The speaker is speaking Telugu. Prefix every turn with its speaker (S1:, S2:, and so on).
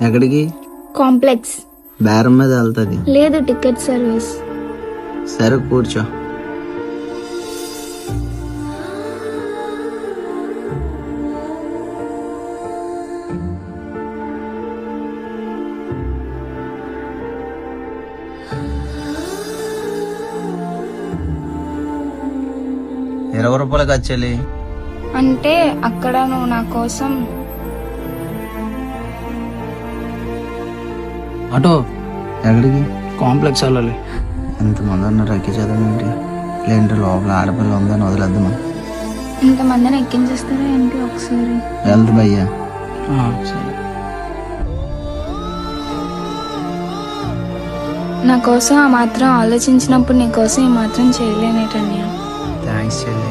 S1: ఎక్కడికి?
S2: కాంప్లెక్స్.
S1: బేరం మీద వెళ్తుంది.
S2: లేదు, టికెట్ సర్వీస్.
S1: సరే కూర్చో. ₹20 ఖర్చులే.
S2: అంటే అక్కడ నువ్వు నా కోసం
S3: ఆటో
S1: ఎక్కడికి?
S3: కాంప్లెక్స్ వెళ్ళాలి.
S1: ఎంతమంది ఉన్నారు ఎక్కి చదవేంటి? లేంటి లోపల ఆడపిల్ల ఉందని వదిలేద్దామా?
S2: ఇంతమందిని ఎక్కించేస్తారా ఏంటి? ఒకసారి
S1: వెళ్తు భయ్యా.
S3: సరే.
S2: నా కోసం ఆ మాత్రం ఆలోచించినప్పుడు నీ కోసం ఈ మాత్రం చేయలేనేటన్యా.
S1: థ్యాంక్స్ చెల్లి.